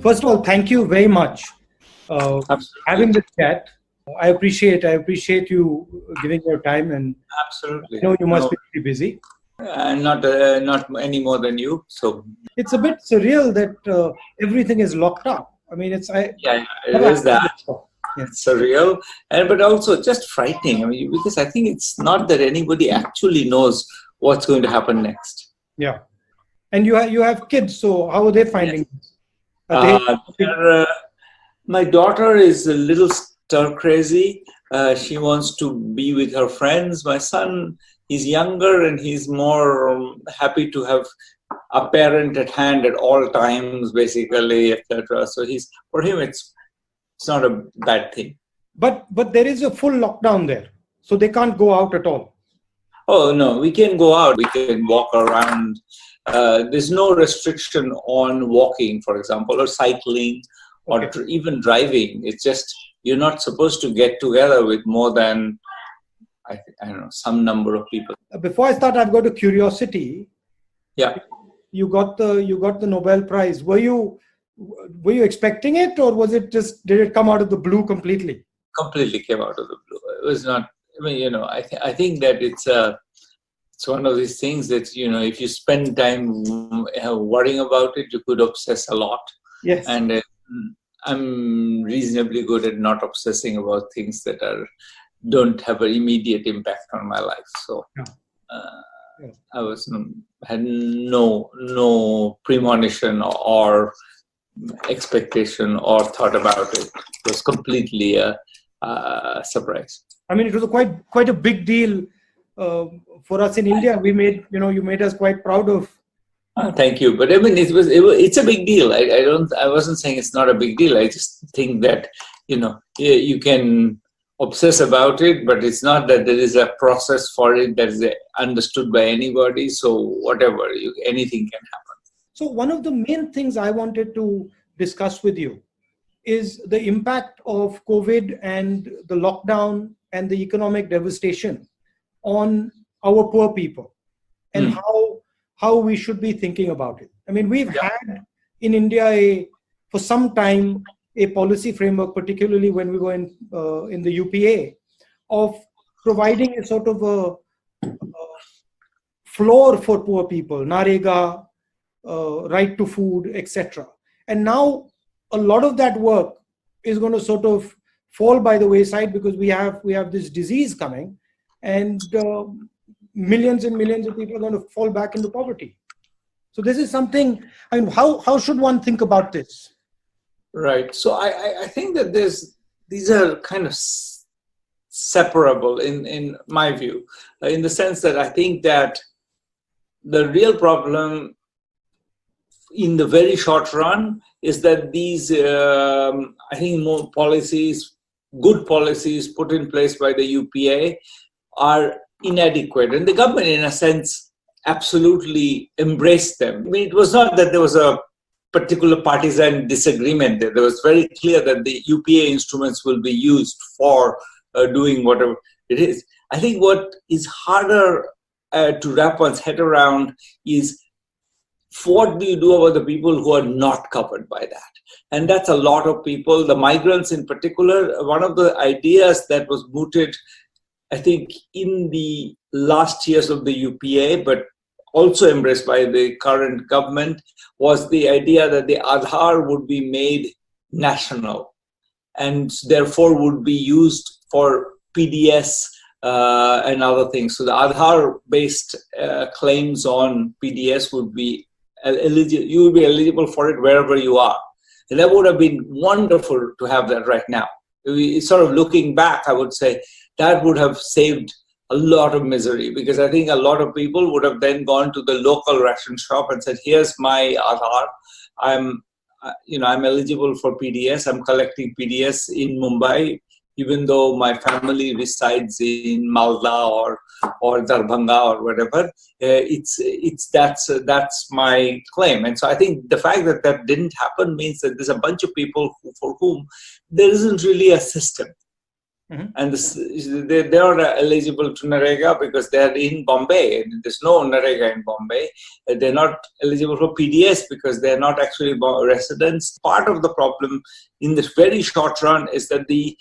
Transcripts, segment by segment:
First of all, thank you very much having this chat. I appreciate you giving your time, and Absolutely. I know you must be pretty busy. Not any more than you. So it's a bit surreal that everything is locked up. I mean, it is that. It's surreal, but also just frightening. I mean, because I think it's not that anybody actually knows what's going to happen next. Yeah, and you have kids, so how are they finding it? My daughter is a little stir crazy. She wants to be with her friends. My son, he's younger and he's more happy to have a parent at hand at all times, basically, etc. So for him, it's not a bad thing. But there is a full lockdown there, so they can't go out at all. Oh no, we can go out. We can walk around. There's no restriction on walking, for example, or cycling, or even driving. It's just you're not supposed to get together with more than I don't know, some number of people. Before I start, I've got a curiosity. Yeah. You got the Nobel Prize. Were you expecting it, or did it come out of the blue completely? Completely came out of the blue. It was not. I mean, I think that it's one of these things that if you spend time worrying about it, you could obsess a lot. Yes. And I'm reasonably good at not obsessing about things that don't have an immediate impact on my life. So I had no premonition or expectation or thought about it. It was completely a surprise. I mean, it was quite a big deal for us in India. We made you made us quite proud of. Thank you, but I mean it's a big deal. I wasn't saying it's not a big deal. I just think that you can obsess about it, but it's not that there is a process for it that is understood by anybody. So whatever, anything can happen. So one of the main things I wanted to discuss with you is the impact of COVID and the lockdown and the economic devastation on our poor people, and how we should be thinking about it. I mean, we've had in India for some time a policy framework, particularly when we were in the UPA, of providing a sort of a floor for poor people, Narega, right to food, etc. And now a lot of that work is going to sort of fall by the wayside because we have this disease coming, and millions and millions of people are going to fall back into poverty. So this is something. I mean, how should one think about this? Right. So I think that these are kind of separable in my view, in the sense that I think that the real problem in the very short run is that these, I think, more good policies put in place by the UPA are inadequate. And the government, in a sense, absolutely embraced them. I mean, it was not that there was a particular partisan disagreement there. There was very clear that the UPA instruments will be used for doing whatever it is. I think what is harder to wrap one's head around is what do you do about the people who are not covered by that? And that's a lot of people, the migrants in particular. One of the ideas that was mooted, I think, in the last years of the UPA, but also embraced by the current government, was the idea that the Aadhaar would be made national and therefore would be used for PDS and other things. So the Aadhaar-based claims on PDS would be eligible. You would be eligible for it wherever you are. And that would have been wonderful to have that right now. Sort of looking back, I would say that would have saved a lot of misery, because I think a lot of people would have then gone to the local ration shop and said, here's my Aadhaar. I'm eligible for PDS. I'm collecting PDS in Mumbai, even though my family resides in Malda or Darbhanga or whatever. That's my claim. And so I think the fact that that didn't happen means that there's a bunch of people for whom there isn't really a system. Mhm. And they are eligible to Narega because they are in Bombay. And there's no Narega in Bombay. They're not eligible for PDS because they're not actually residents. Part of the problem in the very short run is that the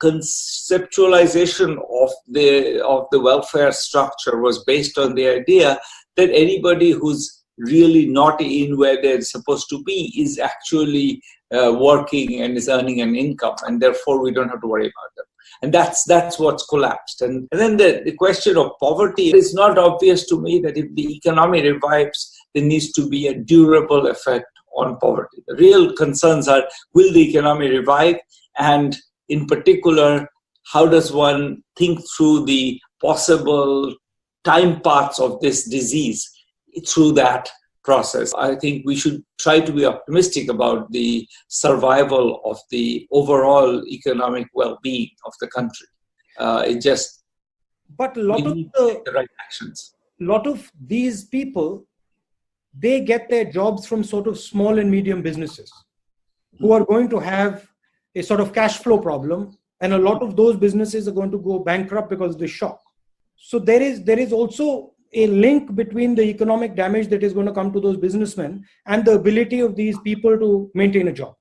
conceptualization of the welfare structure was based on the idea that anybody who's really not in where they're supposed to be is actually working and is earning an income, and therefore we don't have to worry about them. And that's what's collapsed. And then the question of poverty, it's not obvious to me that if the economy revives, there needs to be a durable effect on poverty. The real concerns are, will the economy revive? And in particular, how does one think through the possible time paths of this disease through that process? I think we should try to be optimistic about the survival of the overall economic well-being of the country. But a we lot of need to take the right actions. lot of these people, they get their jobs from sort of small and medium businesses who are going to have a sort of cash flow problem, and a lot of those businesses are going to go bankrupt because of the shock. So there is also a link between the economic damage that is going to come to those businessmen and the ability of these people to maintain a job.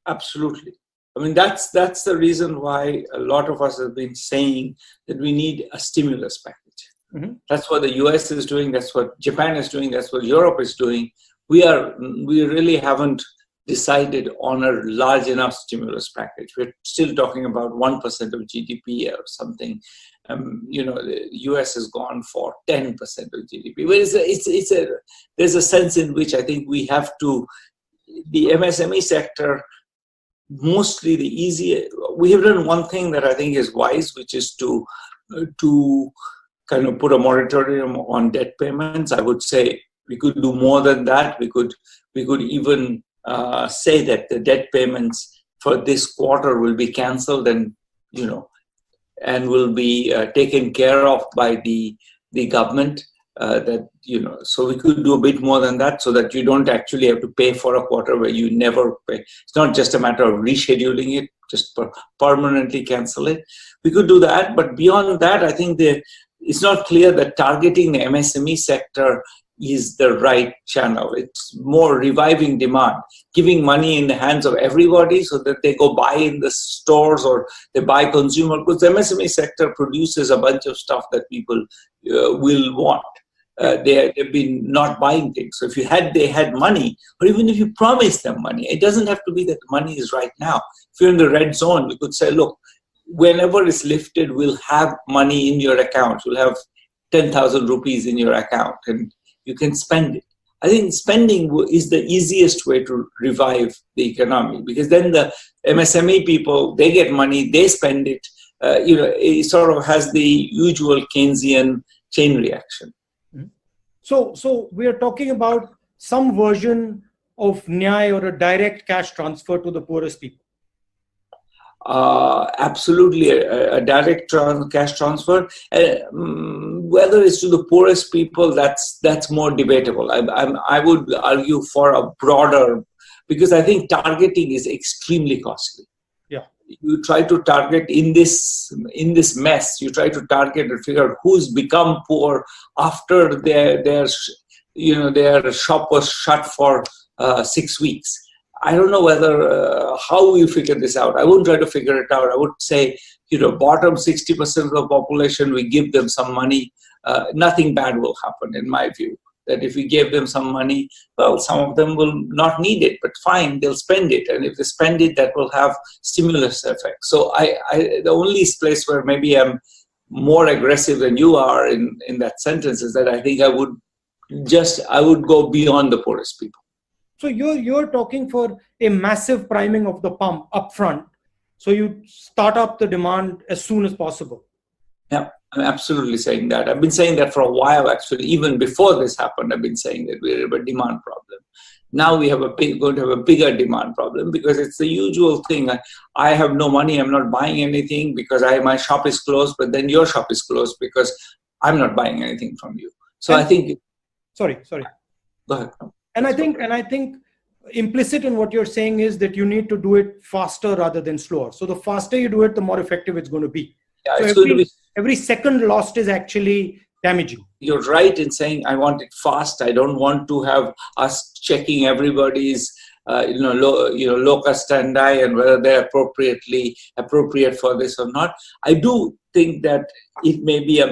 Absolutely. I mean, that's the reason why a lot of us have been saying that we need a stimulus package. Mm-hmm. That's what the US is doing. That's what Japan is doing. That's what Europe is doing. We really haven't decided on a large enough stimulus package. We're still talking about 1% of GDP or something. The US has gone for 10% of GDP. But there's a sense in which I think we have to, the MSME sector, mostly the easier, we have done one thing that I think is wise, which is to kind of put a moratorium on debt payments. I would say we could do more than that. We could even say that the debt payments for this quarter will be cancelled and will be taken care of by the government. So we could do a bit more than that, so that you don't actually have to pay for a quarter where you never pay. It's not just a matter of rescheduling it, just permanently cancel it. We could do that, but beyond that, I think it's not clear that targeting the MSME sector is the right channel. It's more reviving demand, giving money in the hands of everybody so that they go buy in the stores or they buy consumer goods. The MSME sector produces a bunch of stuff that people will want. They've been not buying things. So if they had money, or even if you promise them money, it doesn't have to be that the money is right now. If you're in the red zone, you could say, look, whenever it's lifted, we'll have money in your account. You'll have 10,000 rupees in your account and you can spend it. I think spending is the easiest way to revive the economy, because then the MSME people, they get money, they spend it. It sort of has the usual Keynesian chain reaction. So we are talking about some version of Nyay, or a direct cash transfer to the poorest people. Absolutely, a direct cash transfer. Whether it's to the poorest people, that's more debatable. I would argue for a broader, because I think targeting is extremely costly. Yeah, you try to target in this mess. You try to target and figure out who's become poor after their shop was shut for 6 weeks. I don't know how we figure this out. I wouldn't try to figure it out. I would say, bottom 60% of the population, we give them some money. Nothing bad will happen, in my view. That if we gave them some money, well, some of them will not need it, but fine, they'll spend it. And if they spend it, that will have stimulus effect. So the only place where maybe I'm more aggressive than you are in that sentence is that I think I would go beyond the poorest people. So you're talking for a massive priming of the pump upfront. So you start up the demand as soon as possible. Yeah, I'm absolutely saying that. I've been saying that for a while, actually. Even before this happened, I've been saying that we have a demand problem. Now we have going to have a bigger demand problem, because it's the usual thing. I have no money. I'm not buying anything because my shop is closed, but then your shop is closed because I'm not buying anything from you. So I think. Sorry. Go ahead. And I think implicit in what you're saying is that you need to do it faster rather than slower. So the faster you do it, the more effective it's going to be. Yeah, so it's going to be. Every second lost is actually damaging. You're right in saying I want it fast. I don't want to have us checking everybody's locus standi and whether they're appropriate for this or not. I do think that it may be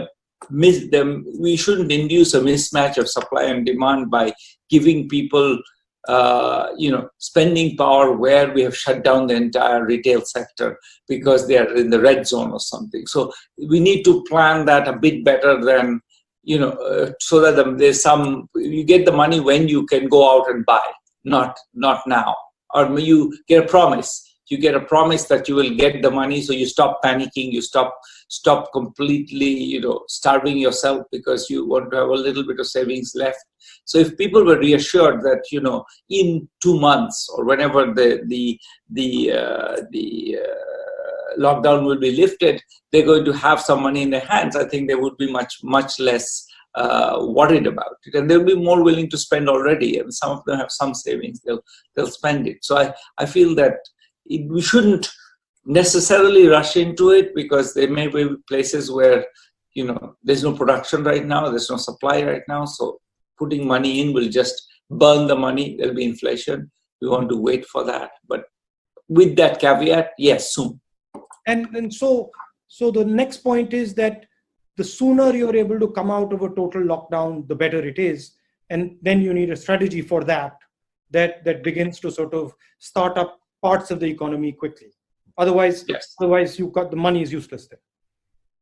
we shouldn't induce a mismatch of supply and demand by giving people spending power where we have shut down the entire retail sector because they are in the red zone or something. So we need to plan that a bit better than, so that there's you get the money when you can go out and buy, not now. Or you get a promise. You get a promise that you will get the money, so you stop panicking, you stop completely, starving yourself because you want to have a little bit of savings left. So if people were reassured that, in 2 months or whenever the lockdown will be lifted, they're going to have some money in their hands, I think they would be much less worried about it, and they'll be more willing to spend already. And some of them have some savings; they'll spend it. So I feel that we shouldn't necessarily rush into it, because there may be places where there's no production right now, there's no supply right now. So putting money in will just burn the money. There'll be inflation. We want to wait for that, but with that caveat, yes, soon. And so the next point is that the sooner you're able to come out of a total lockdown, the better it is. And then you need a strategy for that begins to sort of start up parts of the economy quickly. Otherwise, yes. You've got the money is useless then.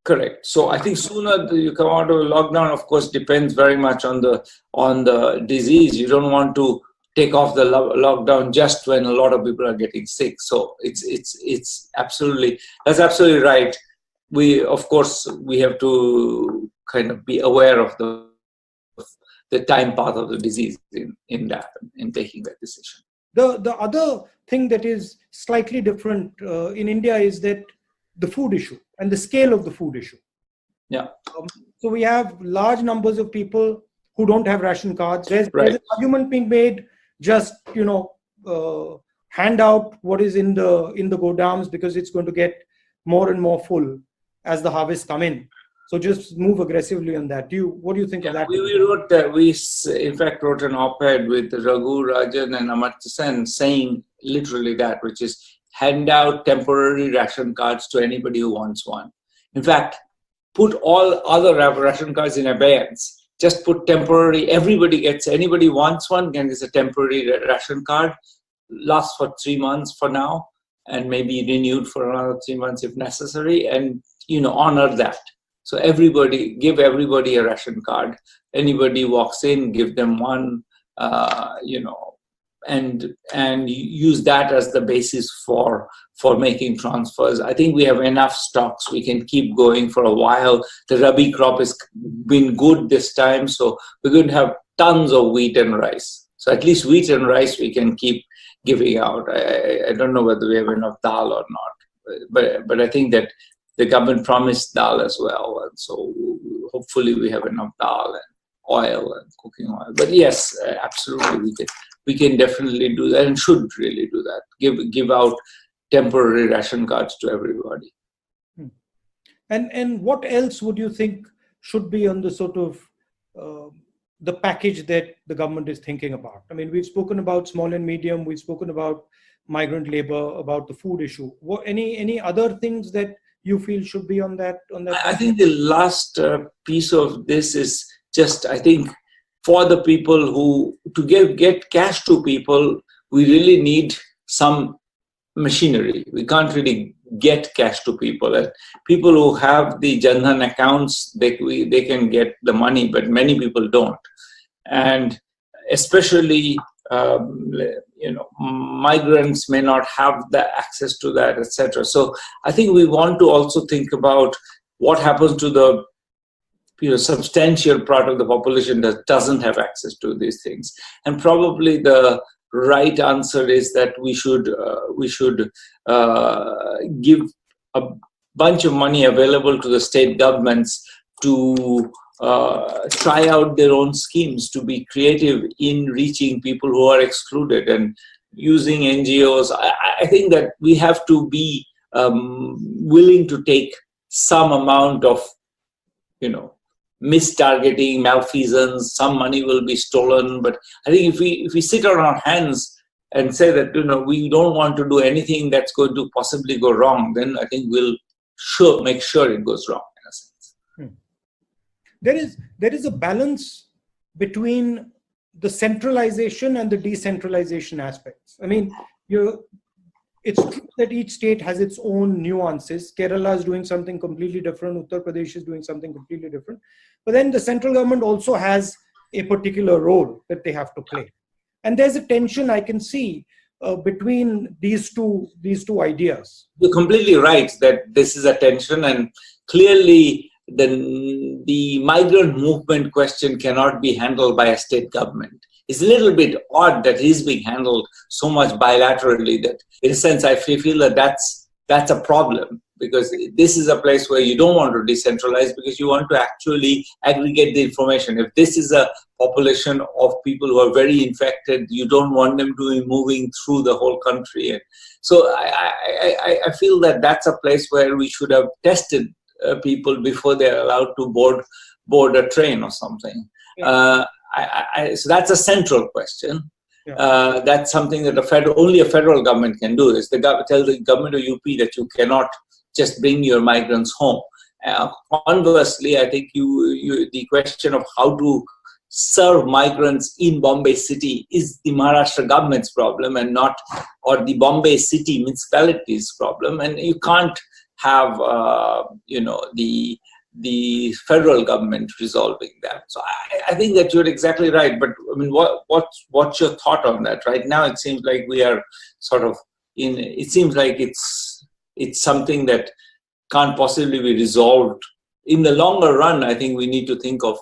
Correct. So I think sooner you come out of a lockdown, of course, depends very much on the disease. You don't want to take off the lockdown just when a lot of people are getting sick. So it's absolutely, that's absolutely right. We have to kind of be aware of the time path of the disease in taking that decision. The other thing that is slightly different in India is that the food issue and the scale of the food issue. Yeah. So we have large numbers of people who don't have ration cards. There's an argument being made, just hand out what is in the godams, because it's going to get more and more full as the harvests come in. So just move aggressively on that. What do you think of that? We in fact wrote an op-ed with Raghu, Rajan and Amartya Sen saying literally that, which is hand out temporary ration cards to anybody who wants one. In fact, put all other ration cards in abeyance. Just put temporary, anybody wants one, and it's a temporary ration card, lasts for 3 months for now, and maybe renewed for another 3 months if necessary, and honor that. So give everybody a ration card. Anybody walks in, give them one, and use that as the basis for making transfers. I think we have enough stocks. We can keep going for a while. The Rabi crop has been good this time, so we're going to have tons of wheat and rice. So at least wheat and rice we can keep giving out. I don't know whether we have enough dal or not, but I think that the government promised dal as well, and so hopefully we have enough dal and oil and cooking oil. But yes, absolutely, we can definitely do that and should really do that. Give out temporary ration cards to everybody. And what else would you think should be on the sort of the package that the government is thinking about? I mean, we've spoken about small and medium. We've spoken about migrant labor, about the food issue. Any other things that you feel should be on that? I think the last piece of this is just, I think, for the people who, to get cash to people, we really need some machinery. We can't really get cash to people. And people who have the Jan Dhan accounts, they can get the money, but many people don't. And especially, migrants may not have the access to that, etc. So I think we want to also think about what happens to the substantial part of the population that doesn't have access to these things. And probably the right answer is that we should give a bunch of money available to the state governments to try out their own schemes, to be creative in reaching people who are excluded and using NGOs. I think that we have to be willing to take some amount of, mistargeting, malfeasance. Some money will be stolen, but I think if we sit on our hands and say that we don't want to do anything that's going to possibly go wrong, then I think we'll make sure it goes wrong in a sense. There is a balance between the centralization and the decentralization aspects. I mean, it's true that each state has its own nuances. Kerala is doing something completely different. Uttar Pradesh is doing something completely different. But then the central government also has a particular role that they have to play. And there's a tension I can see between these two ideas. You're completely right that this is a tension, and clearly the migrant movement question cannot be handled by a state government. It's a little bit odd that it is being handled so much bilaterally that, in a sense, I feel that that's a problem, because this is a place where you don't want to decentralize, because you want to actually aggregate the information. If this is a population of people who are very infected, you don't want them to be moving through the whole country. And so I feel that that's a place where we should have tested people before they're allowed to board a train or something. Yeah. So that's a central question. Yeah. That's something that only a federal government can do. Is tell the government of UP that you cannot just bring your migrants home. Conversely, I think the question of how to serve migrants in Bombay city is the Maharashtra government's problem, and or the Bombay city municipality's problem. And you can't have the federal government resolving that. So I think that you're exactly right. But I mean, what's your thought on that? Right now, it seems like we are sort of it seems like it's something that can't possibly be resolved. In the longer run, I think we need to think of,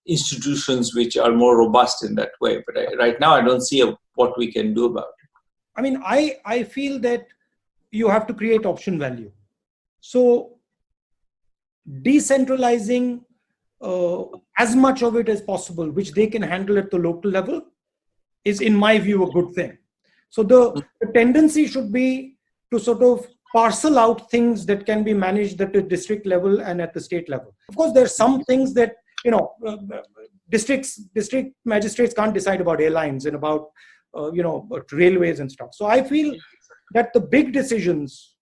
institutions which are more robust in that way. But right now, I don't see what we can do about it. I mean, I feel that you have to create option value. So decentralizing as much of it as possible, which they can handle at the local level, is, in my view, a good thing. So the tendency should be to sort of parcel out things that can be managed at the district level and at the state level. Of course, there are some things that, district magistrates can't decide about airlines and about, railways and stuff. So I feel that the big decisions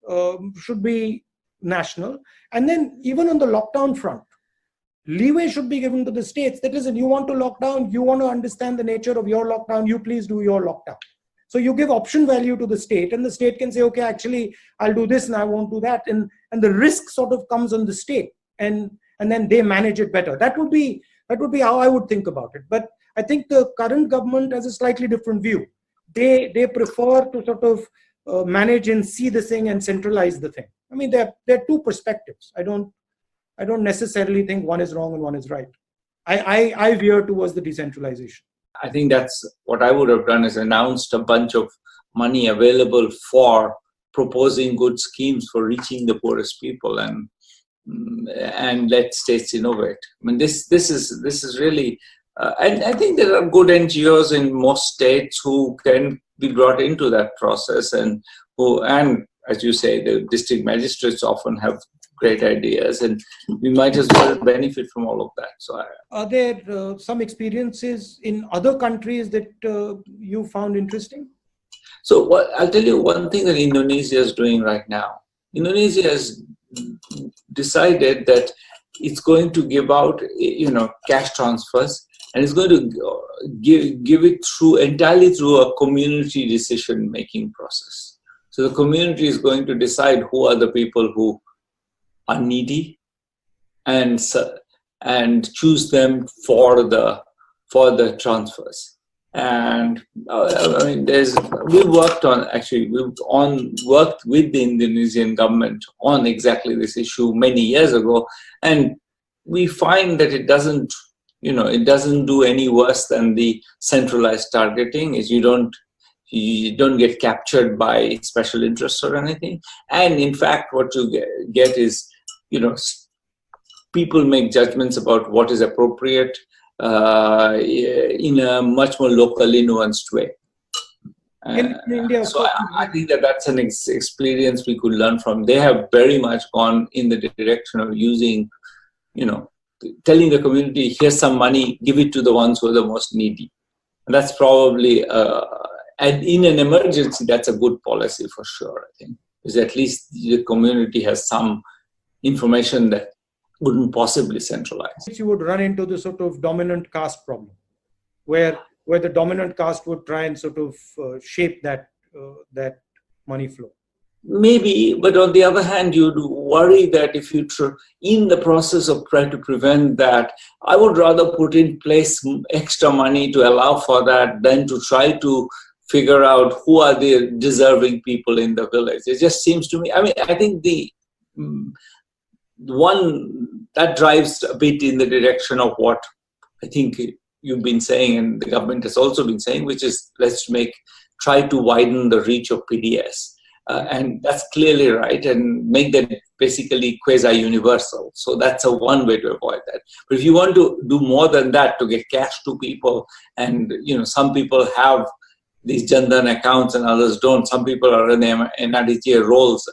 should be national. And then even on the lockdown front, leeway should be given to the states. That is, if you want to lock down, you want to understand the nature of your lockdown, you please do your lockdown. So you give option value to the state, and the state can say, okay, actually, I'll do this and I won't do that. And the risk sort of comes on the state, and then they manage it better. That would be how I would think about it. But I think the current government has a slightly different view. They prefer to sort of manage and see the thing and centralize the thing. I mean, there are two perspectives. I don't necessarily think one is wrong and one is right. I veer towards the decentralization. I think that's what I would have done, is announced a bunch of money available for proposing good schemes for reaching the poorest people, and let states innovate. I mean, this is really, and I think there are good NGOs in most states who can be brought into that process, and as you say, the district magistrates often have great ideas, and we might as well benefit from all of that. So, are there some experiences in other countries that you found interesting? So, I'll tell you one thing that Indonesia is doing right now. Indonesia has decided that it's going to give out, cash transfers, and it's going to give it entirely through a community decision-making process. So the community is going to decide who are the people who are needy, and choose them for the transfers. And I mean, we've worked with the Indonesian government on exactly this issue many years ago, and we find that it doesn't do any worse than the centralized targeting. Is you don't get captured by special interests or anything. And in fact, what you get is, people make judgments about what is appropriate in a much more locally nuanced way. In India, so I think that that's an experience we could learn from. They have very much gone in the direction of using, telling the community, here's some money, give it to the ones who are the most needy. And that's probably, and in an emergency, that's a good policy for sure, I think. Because at least the community has some information that wouldn't possibly centralize. You would run into the sort of dominant caste problem, where the dominant caste would try and sort of shape that money flow. Maybe, but on the other hand, you'd worry that if you in the process of trying to prevent that, I would rather put in place extra money to allow for that than to try to figure out who are the deserving people in the village. It just seems to me, I think the one that drives a bit in the direction of what I think you've been saying and the government has also been saying, which is try to widen the reach of PDS. And that's clearly right, and make that basically quasi-universal. So that's one way to avoid that. But if you want to do more than that to get cash to people, and some people have these Jandan accounts and others don't. Some people are in NRDJ roles.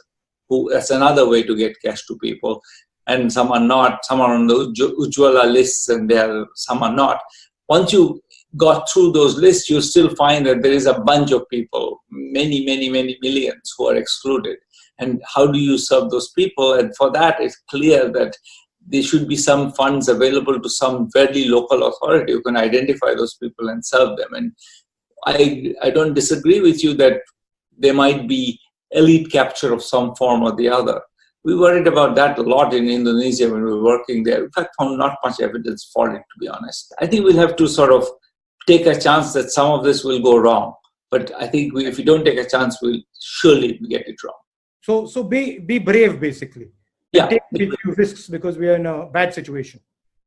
That's another way to get cash to people, and some are not. Some are on the Ujjwala lists, and some are not. Once you got through those lists, you still find that there is a bunch of people, many millions, who are excluded. And how do you serve those people? And for that, it's clear that there should be some funds available to some very local authority who can identify those people and serve them. And I don't disagree with you that there might be elite capture of some form or the other. We worried about that a lot in Indonesia when we were working there. In fact, found not much evidence for it, to be honest. I think we'll have to sort of take a chance that some of this will go wrong. But I think if we don't take a chance, we'll surely get it wrong. So be brave, basically. Yeah. Take risks because we are in a bad situation.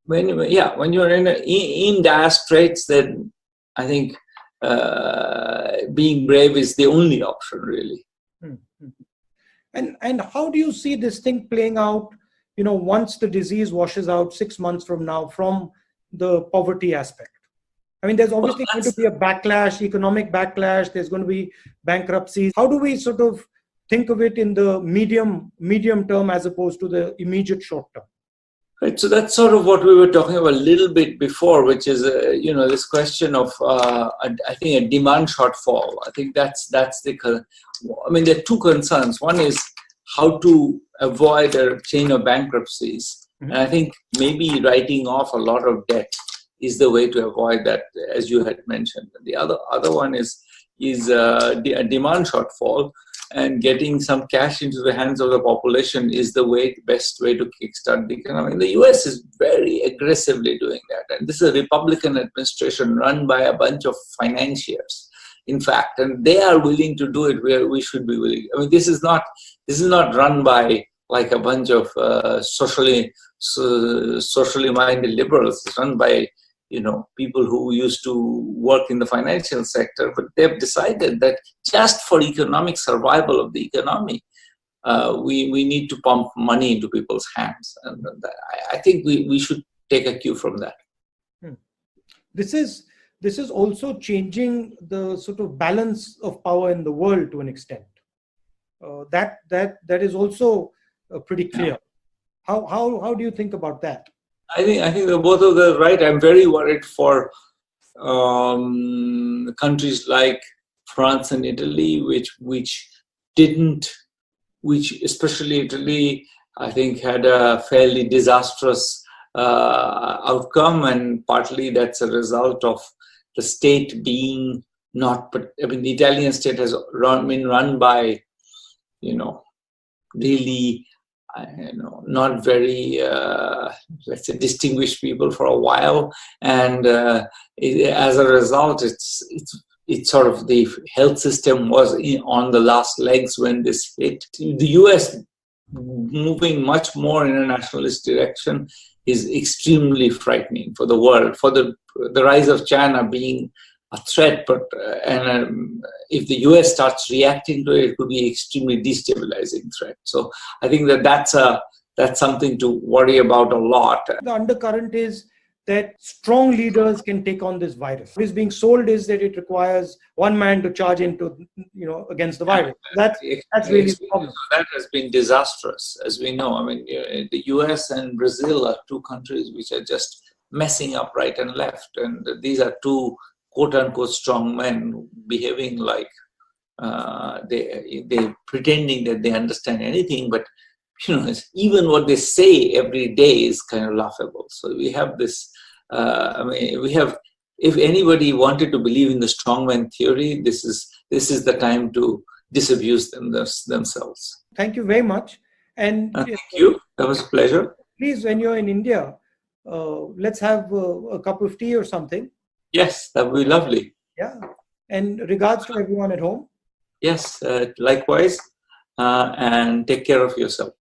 When you're in dire straits, then I think being brave is the only option, really. And how do you see this thing playing out, once the disease washes out 6 months from now, from the poverty aspect? I mean, there's obviously going to be a backlash, economic backlash. There's going to be bankruptcies. How do we sort of think of it in the medium term as opposed to the immediate short term? Right. So that's sort of what we were talking about a little bit before, which is, this question of, I think, a demand shortfall. I think that's there are two concerns. One is how to avoid a chain of bankruptcies. Mm-hmm. And I think maybe writing off a lot of debt is the way to avoid that, as you had mentioned. The other one is a demand shortfall, and getting some cash into the hands of the population is the best way to kickstart the economy. And the US is very aggressively doing that, and this is a Republican administration run by a bunch of financiers, in fact, and they are willing to do it where we should be willing. I mean, this is not run by like a bunch of socially minded liberals. It's run by people who used to work in the financial sector, but they've decided that just for economic survival of the economy, we need to pump money into people's hands. And I think we should take a cue from that. This is also changing the sort of balance of power in the world to an extent. That is also pretty clear. How do you think about that? I think that both of them are right. I'm very worried for countries like France and Italy, which especially Italy, I think, had a fairly disastrous outcome, and partly that's a result of the state being the Italian state has been run by, really, not very, let's say, distinguished people for a while, and as a result, it's sort of the health system was on the last legs when this hit. The US moving much more in a nationalist direction is extremely frightening for the world, for the rise of China being a threat, but if the US starts reacting to it, it could be extremely destabilizing threat. So I think that's that's something to worry about a lot. The undercurrent is that strong leaders can take on this virus. What is being sold is that it requires one man to charge into, against the virus. That's really the problem. That has been disastrous, as we know. I mean, the US and Brazil are two countries which are just messing up right and left. And these are two quote-unquote strong men behaving like they pretending that they understand anything, but even what they say every day is kind of laughable. So we have this, if anybody wanted to believe in the strongman theory, this is the time to disabuse themselves. Thank you very much. And thank you. That was a pleasure. Please, when you're in India, let's have a cup of tea or something. Yes, that would be lovely. Yeah. And regards to everyone at home. Yes, likewise. And take care of yourself.